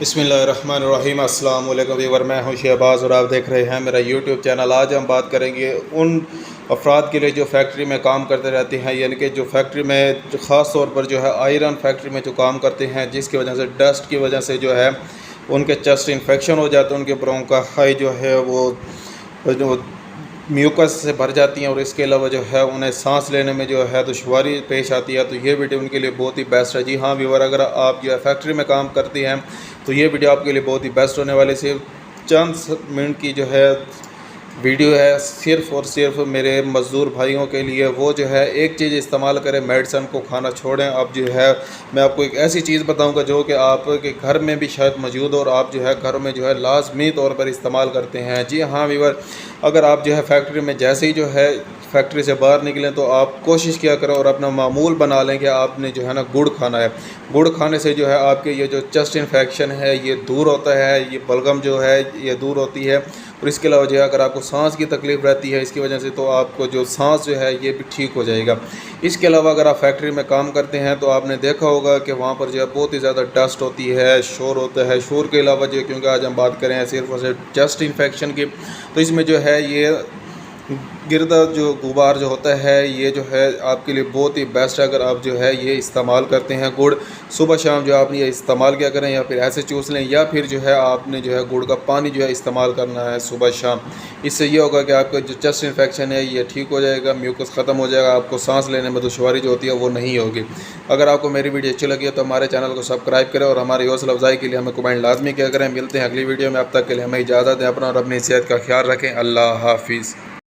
बिस्मिल्लाहिर्रहमानिर्रहीम। अस्सलाम वालेकुम व्यूअर, मैं हूं शहबाज़ और आप देख रहे हैं मेरा यूट्यूब चैनल। आज हम बात करेंगे उन अफराद के लिए जो फैक्ट्री में काम करते रहते हैं, यानी कि जो फैक्ट्री में ख़ास तौर पर जो है आयरन फैक्ट्री में जो काम करते हैं, जिसकी वजह से डस्ट की वजह से जो है उनके चेस्ट इन्फेक्शन हो जाते हैं, उनके ब्रोंकाई जो है वो जो म्यूकस से भर जाती हैं और इसके अलावा जो है उन्हें सांस लेने में जो है दुश्वारी पेश आती है। तो ये वीडियो उनके लिए बहुत ही बेस्ट है। जी हाँ व्यूअर, अगर आप जो है फैक्ट्री में काम करती हैं तो ये वीडियो आपके लिए बहुत ही बेस्ट होने वाली। सिर्फ चंद मिनट की जो है वीडियो है, सिर्फ़ और सिर्फ मेरे मज़दूर भाइयों के लिए। वो जो है एक चीज़ इस्तेमाल करें, मेडिसन को खाना छोड़ें। अब जो है मैं आपको एक ऐसी चीज़ बताऊंगा जो कि आपके घर में भी शायद मौजूद हो और आप जो है घर में जो है लाजमी तौर पर इस्तेमाल करते हैं। जी हाँ व्यूअर, अगर आप जो है फैक्ट्री में जैसे ही जो है फैक्ट्री से बाहर निकलें तो आप कोशिश किया करें और अपना मामूल बना लें कि आपने जो है ना गुड़ खाना है। गुड़ खाने से जो है आपके ये जो चेस्ट इन्फेक्शन है ये दूर होता है, ये बलगम जो है ये दूर होती है। और इसके अलावा जो है अगर आपको सांस की तकलीफ़ रहती है इसकी वजह से, तो आपको जो सांस जो है ये भी ठीक हो जाएगा। इसके अलावा अगर आप फैक्ट्री में काम करते हैं तो आपने देखा होगा कि वहाँ पर जो है बहुत ही ज़्यादा डस्ट होती है, शोर होता है। शोर के अलावा जो, क्योंकि आज हम बात करें सिर्फ और सिर्फ चेस्ट इन्फेक्शन की, तो इसमें जो है ये गिरदा जो गुबार जो होता है ये जो है आपके लिए बहुत ही बेस्ट है। अगर आप जो है ये इस्तेमाल करते हैं गुड़, सुबह शाम जो आपने ये इस्तेमाल किया करें, या फिर ऐसे चूस लें, या फिर जो है आपने जो है गुड़ का पानी जो है इस्तेमाल करना है सुबह शाम। इससे ये होगा कि आपका जो चेस्ट इन्फेक्शन है ये ठीक हो जाएगा, म्यूकस ख़त्म हो जाएगा, आपको सांस लेने में दुश्वारी जो होती है वो नहीं होगी। अगर आपको मेरी वीडियो अच्छी लगी है तो हमारे चैनल को सब्सक्राइब करें और हमारी हौसला अफजाई के लिए हमें कमेंट लाजमी किया करें। मिलते हैं अगली वीडियो में, अब तक के लिए हमें इजाज़त दें। अपना और अपनी सेहत का ख्याल रखें। अल्लाह हाफिज़।